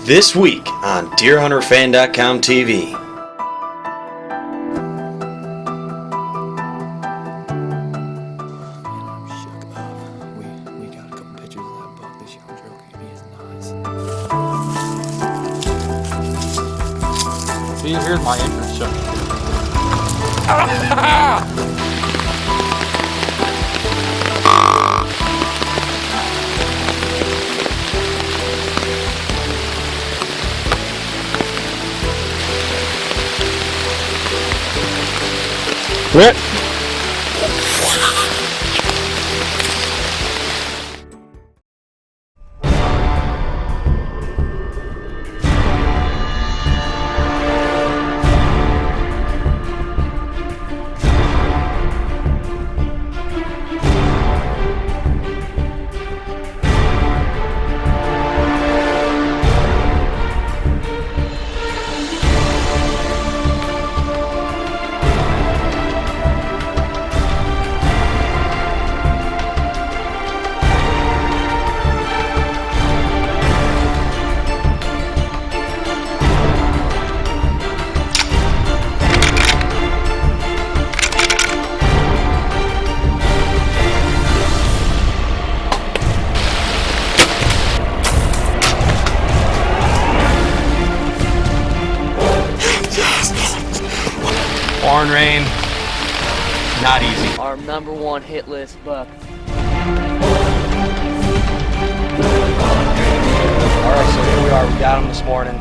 This week on DeerHunterFan.com TV. We got a couple pictures of that buck this yard drill. He is nice. See, here's my entrance shot. Quit. Pouring rain, not easy. Our number one hit list buck. Alright, so here we are, we got him this morning.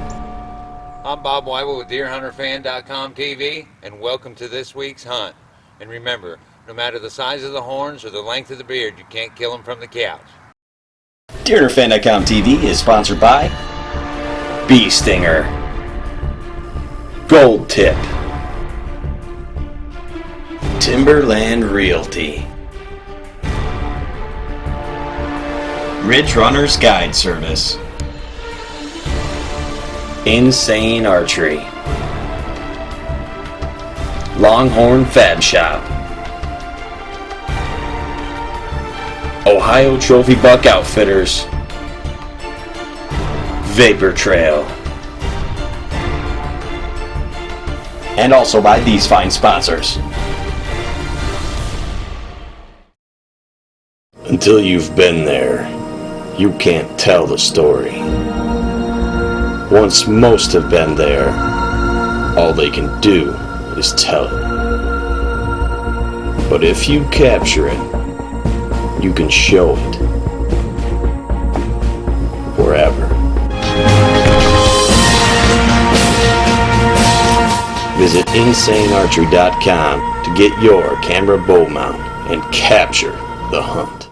I'm Bob Weibel with DeerHunterFan.com TV, and welcome to this week's hunt. And remember, no matter the size of the horns or the length of the beard, you can't kill him from the couch. DeerHunterFan.com TV is sponsored by Bee Stinger, Gold Tip, Timberland Realty, Ridge Runner's Guide Service, Insane Archery, Longhorn Fab Shop, Ohio Trophy Buck Outfitters, Vapor Trail, and also by these fine sponsors. Until you've been there, you can't tell the story. Once most have been there, all they can do is tell it. But if you capture it, you can show it forever. Visit InsaneArchery.com to get your camera bow mount and capture the hunt.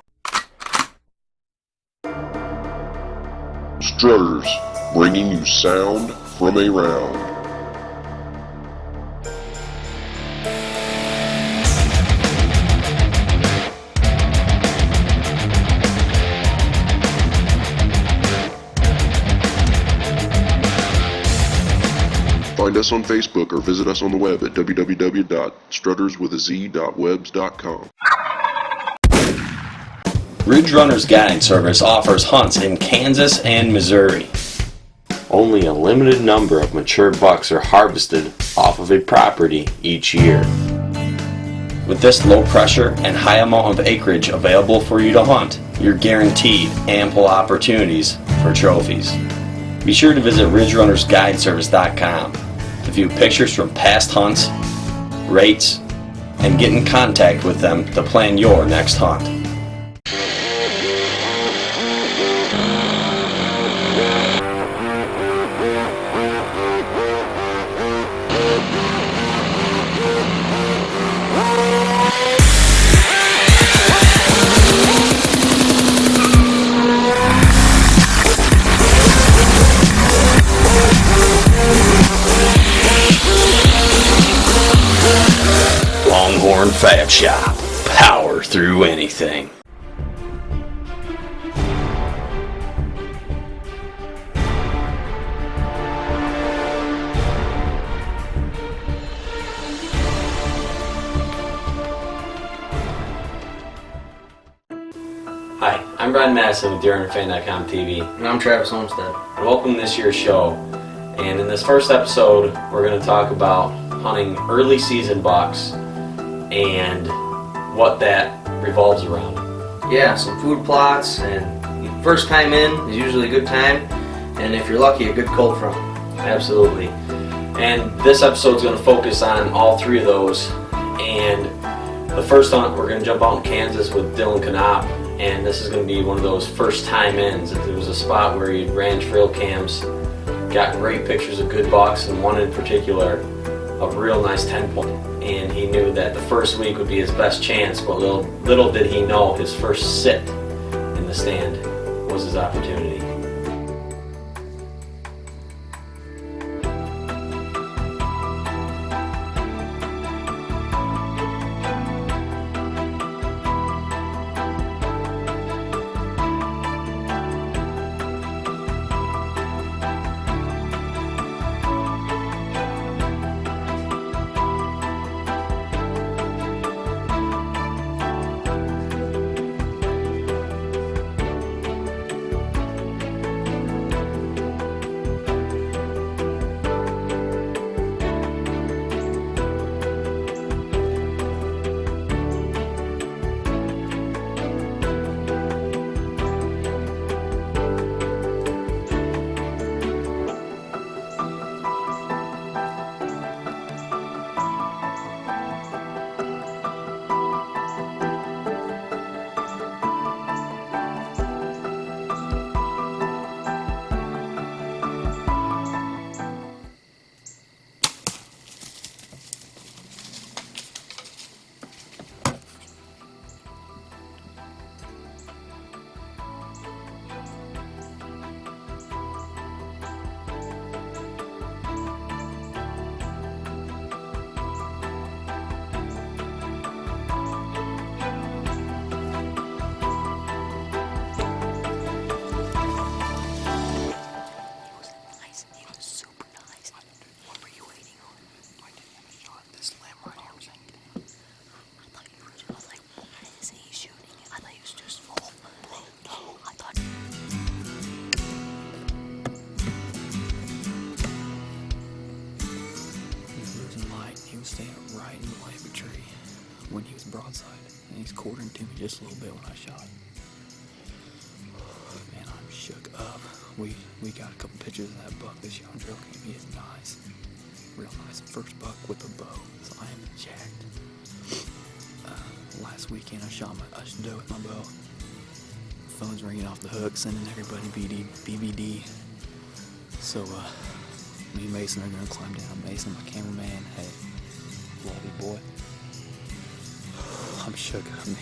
Strutters, bringing you sound from a round. Find us on Facebook or visit us on the web at www.strutterswithaz.webs.com. Ridge Runner's Guide Service offers hunts in Kansas and Missouri. Only a limited number of mature bucks are harvested off of a property each year. With this low pressure and high amount of acreage available for you to hunt, you're guaranteed ample opportunities for trophies. Be sure to visit RidgeRunnersGuideService.com to view pictures from past hunts, rates, and get in contact with them to plan your next hunt. Longhorn Fab Shop. Power through anything. I'm Brian Madison with DeerHunterFan.com TV. And I'm Travis Homestead. And welcome to this year's show. And in this first episode, we're going to talk about hunting early season bucks and what that revolves around. Yeah, some food plots, and first time in is usually a good time, and if you're lucky, a good cold front. Absolutely. And this episode is going to focus on all three of those. And the first hunt, we're going to jump out in Kansas with Dillon, and this is going to be one of those first time ins. It was a spot where he ran trail cams, got great pictures of good bucks, and one in particular, a real nice 10-point. And he knew that the first week would be his best chance, but little did he know his first sit in the stand was his opportunity. Standing right in the way of a tree when he was broadside, and he's quartering to me just a little bit when I shot. Man, I'm shook up. We got a couple pictures of that buck this young trail cam. He is nice, real nice. First buck with a bow, so I am jacked. Last weekend I shot a doe with my bow. Phone's ringing off the hook, sending everybody BBD. So me and Mason are gonna climb down. Mason, my cameraman, hey. Love you, boy. I'm shook up, man.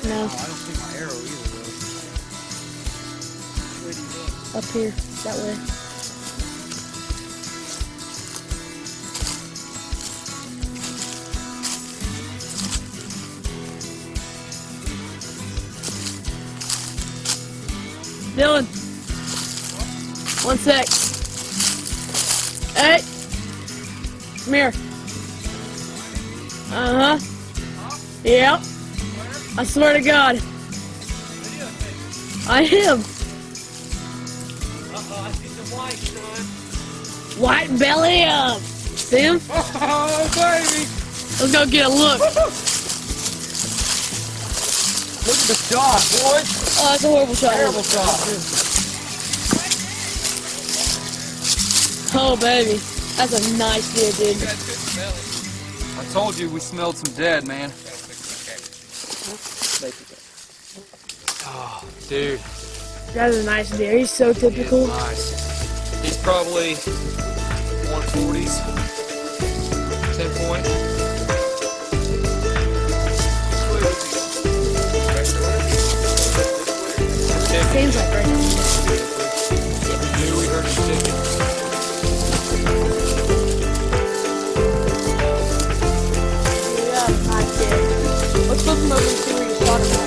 No. I don't see my arrow either, though. Up here, that way. Dillon, 1 sec. Hey, come here. Yep. I swear to God. I am. I see some white, son. White belly up. See him? Oh, baby. Let's go get a look. Look at the shot, boy. Oh, that's a horrible shot. Terrible shot. Oh, baby. That's a nice deer, dude. I told you we smelled some dead, man. Oh, dude. That's a nice deer. He's so typical. Nice. He's probably 140s. 10-point. Seems like right now. Knew we heard him sticking. Yeah, nice deer. Let's look him over and see where you shot him at.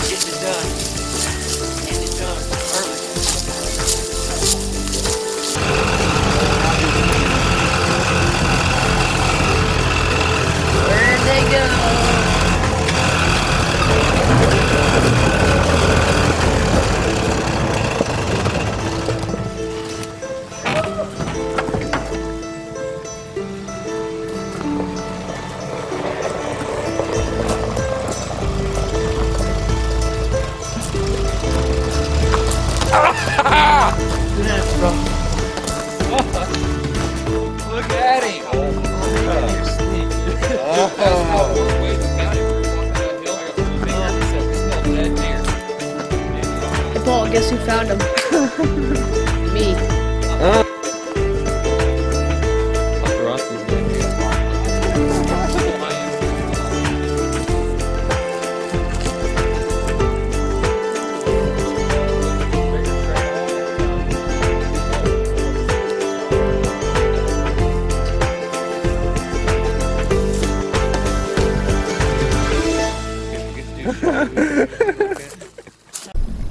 Getting it done. Getting it done early. Where'd they go? Look at him. Hey, Paul, guess who found him? Me.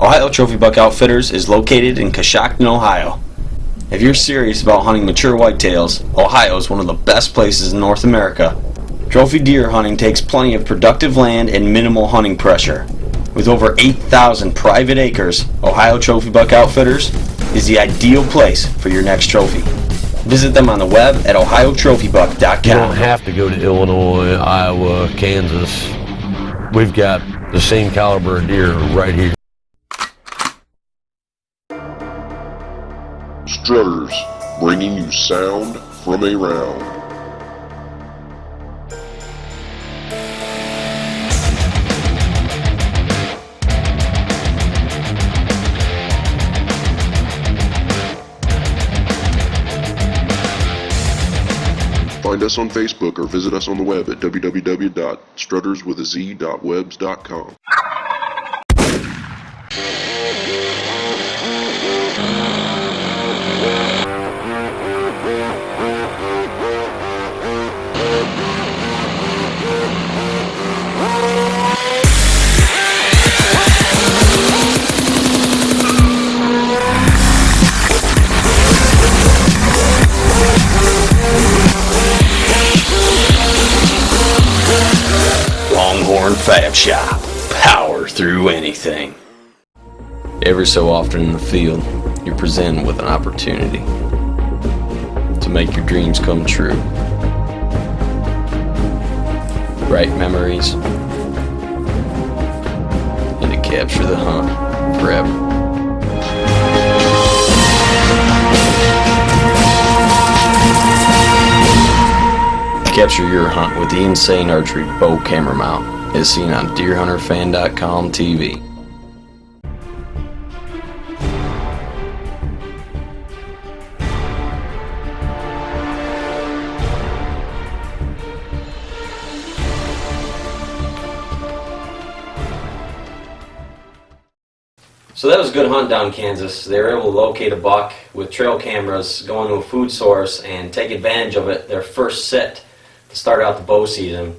Ohio Trophy Buck Outfitters is located in Coshocton, Ohio. If you're serious about hunting mature whitetails, Ohio is one of the best places in North America. Trophy deer hunting takes plenty of productive land and minimal hunting pressure. With over 8,000 private acres, Ohio Trophy Buck Outfitters is the ideal place for your next trophy. Visit them on the web at ohiotrophybuck.com. You don't have to go to Illinois, Iowa, Kansas. We've got the same caliber of deer right here. Strutters, bringing you sound from a round. Find us on Facebook or visit us on the web at www.strutterswithaz.webs.com. Longhorn Fab Shop. Power through anything. Every so often in the field, you're presented with an opportunity to make your dreams come true. Bright memories, and to capture the hunt forever. Capture your hunt with the Insane Archery bow camera mount, as seen on DeerHunterFan.com TV. So that was a good hunt down in Kansas. They were able to locate a buck with trail cameras, go into a food source, and take advantage of it, their first sit to start out the bow season.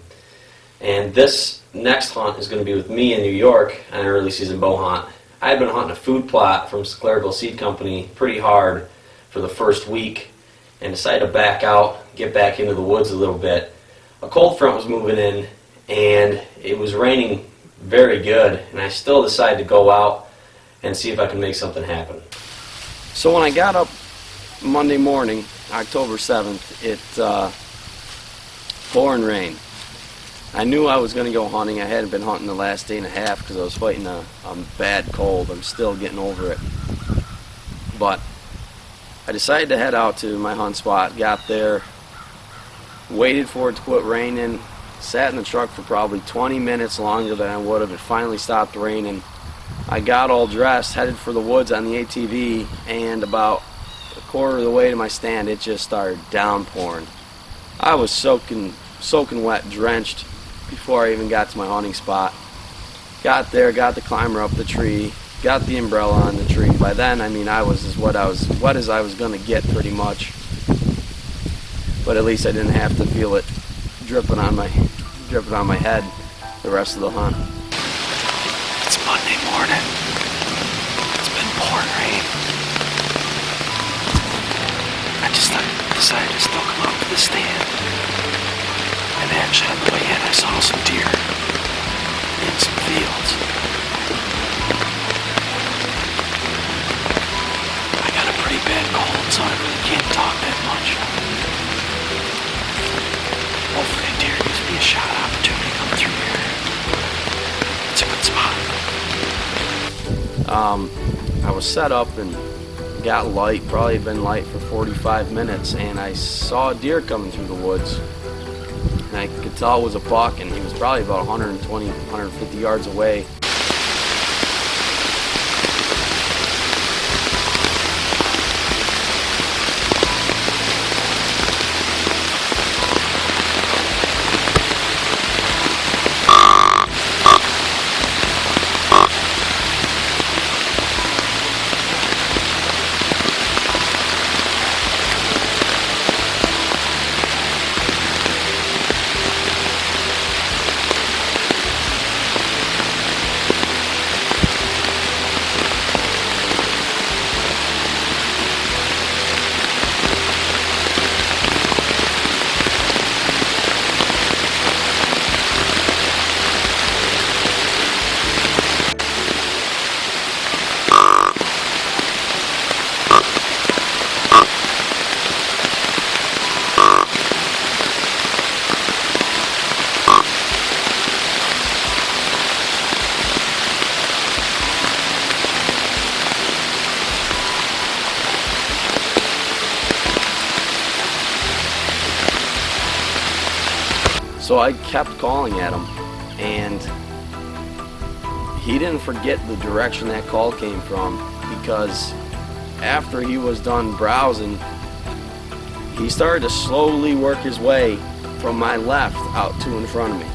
And this next hunt is going to be with me in New York on an early season bow hunt. I had been hunting a food plot from Clareville Seed Company pretty hard for the first week and decided to back out, get back into the woods a little bit. A cold front was moving in and it was raining very good, and I still decided to go out and see if I can make something happen. So when I got up Monday morning, October 7th, it pouring rain. I knew I was going to go hunting. I hadn't been hunting the last day and a half because I was fighting a bad cold. I'm still getting over it. But I decided to head out to my hunt spot, got there, waited for it to quit raining, sat in the truck for probably 20 minutes longer than I would have. It finally stopped raining. I got all dressed, headed for the woods on the ATV, and about a quarter of the way to my stand, it just started downpouring. I was soaking wet, drenched before I even got to my hunting spot. Got there, got the climber up the tree, got the umbrella on the tree. By then, I mean, I was as wet as I was going to get, pretty much. But at least I didn't have to feel it dripping on my head the rest of the hunt. It's Monday morning. It's been pouring rain. I decided to still come out to the stand. And actually on the way in I saw some deer in some fields. I got a pretty bad cold, so I really can't talk that much. Hopefully a deer gives me a shot opportunity to come through here. It's a good spot. I was set up and got light, probably been light for 45 minutes, and I saw a deer coming through the woods. And I could tell it was a buck, and he was probably about 120, 150 yards away. So I kept calling at him, and he didn't forget the direction that call came from, because after he was done browsing, he started to slowly work his way from my left out to in front of me.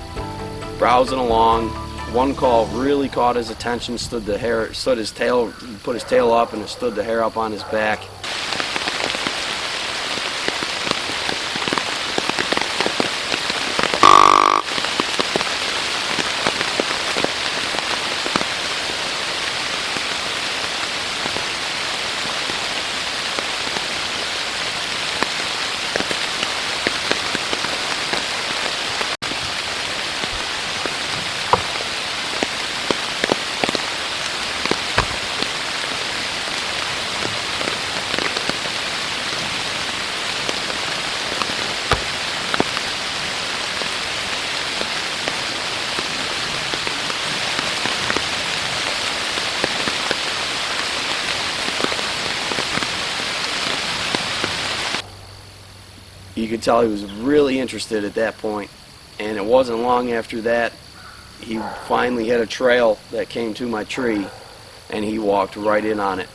Browsing along, one call really caught his attention, put his tail up and stood the hair up on his back. You could tell he was really interested at that point, and it wasn't long after that he finally hit a trail that came to my tree, and he walked right in on it.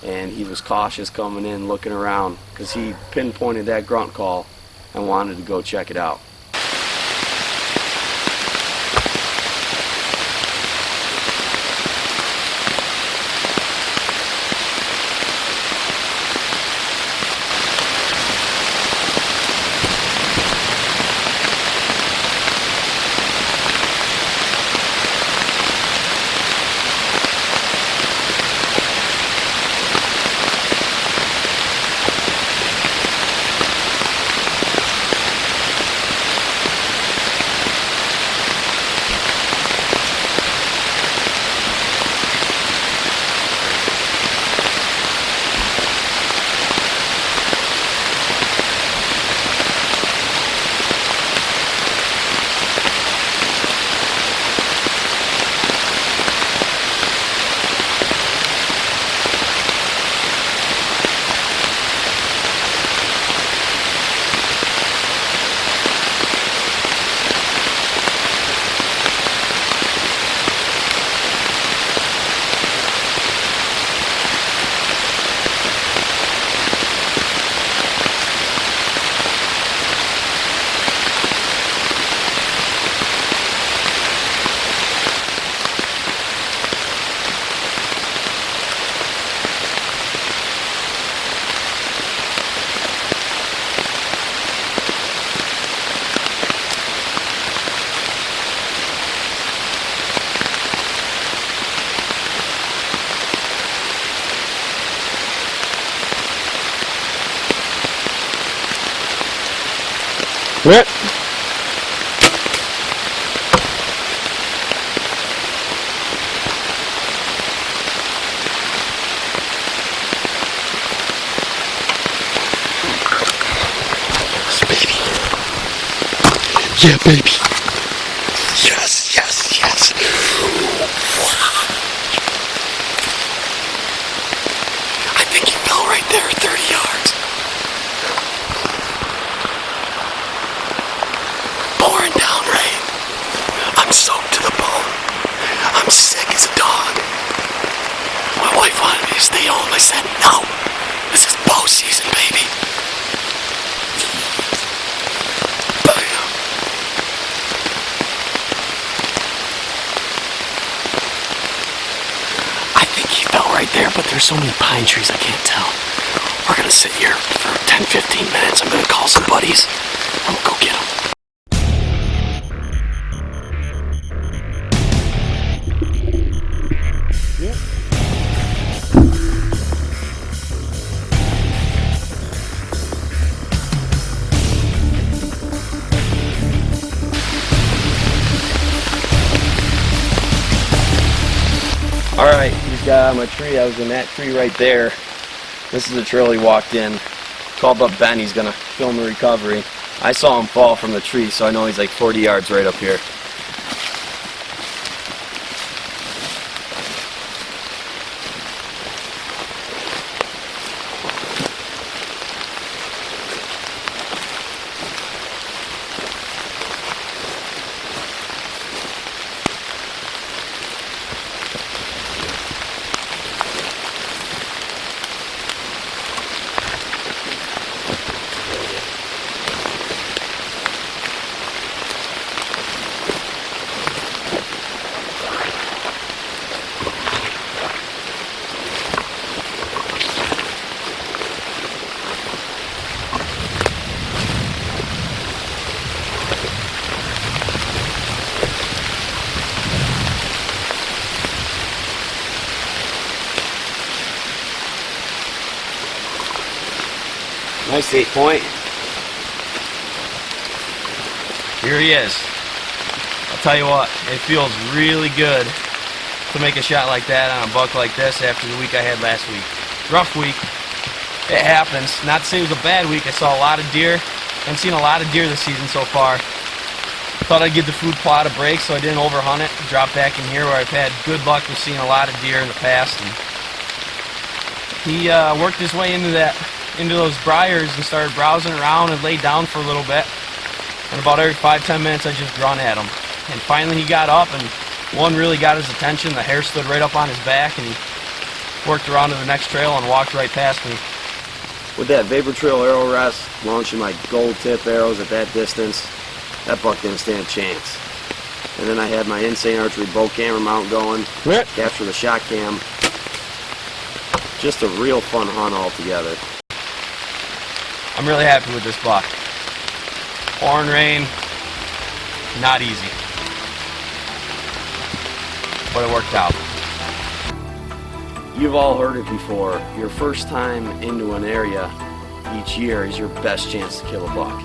And he was cautious coming in, looking around, because he pinpointed that grunt call and wanted to go check it out. Yeah, baby. Yes, yes, yes. I think he fell right there, 30 yards. Pouring down rain. I'm soaked to the bone. I'm sick as a dog. My wife wanted me to stay home. I said, no. This is bow season, baby. Right there, but there's so many pine trees I can't tell. We're gonna sit here for 10-15 minutes. I'm gonna call some buddies and we'll go get them. Alright, he's got out of my tree. I was in that tree right there. This is the trail he walked in. Called up Ben, he's gonna film the recovery. I saw him fall from the tree, so I know he's like 40 yards right up here. Nice 8-point. Here he is. I'll tell you what, it feels really good to make a shot like that on a buck like this after the week I had last week. Rough week. It happens. Not to say it was a bad week. I saw a lot of deer. I've seen a lot of deer this season so far. Thought I'd give the food plot a break so I didn't overhunt it. Drop back in here where I've had good luck with seeing a lot of deer in the past. And he worked his way into those briars and started browsing around and laid down for a little bit. And about every 5-10 minutes I just run at him. And finally he got up and one really got his attention. The hair stood right up on his back and he worked around to the next trail and walked right past me. With that Vapor Trail arrow rest, launching my gold tip arrows at that distance, that buck didn't stand a chance. And then I had my Insane Archery bow camera mount going, capture the shot cam. Just a real fun hunt altogether. I'm really happy with this buck. Pouring rain, not easy. But it worked out. You've all heard it before. Your first time into an area each year is your best chance to kill a buck.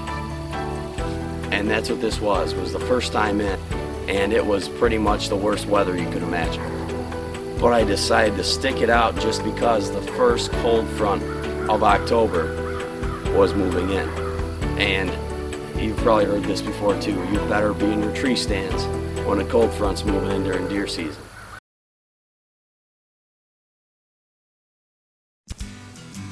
And that's what this was the first time in, and it was pretty much the worst weather you could imagine. But I decided to stick it out just because the first cold front of October was moving in. And you've probably heard this before too, you better be in your tree stands when a cold front's moving in during deer season.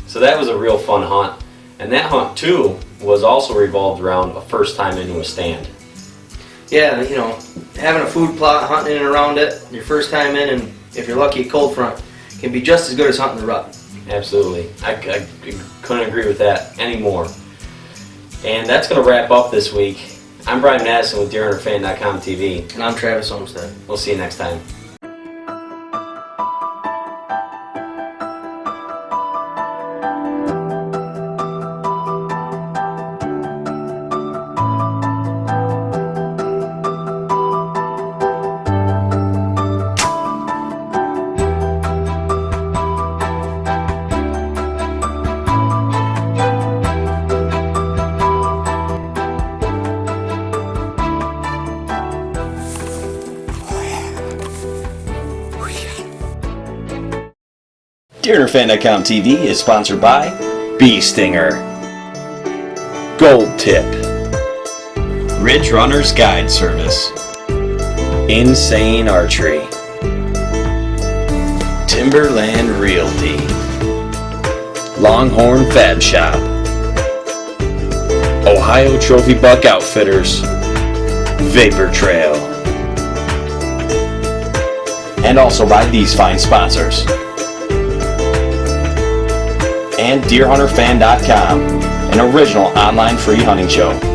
So that was a real fun hunt. And that hunt too was also revolved around a first time into a stand. Yeah, you know, having a food plot, hunting in and around it, your first time in, and if you're lucky, a cold front, can be just as good as hunting the rut. Absolutely. I couldn't agree with that anymore. And that's going to wrap up this week. I'm Brian Madison with DeerHunterFan.com TV. And I'm Travis Olmstead. We'll see you next time. DeerHunterFan.com TV is sponsored by Bee Stinger, Gold Tip, Ridge Runner's Guide Service, Insane Archery, Timberland Realty, Longhorn Fab Shop, Ohio Trophy Buck Outfitters, Vapor Trail, and also by these fine sponsors. And DeerHunterFan.com, an original online free hunting show.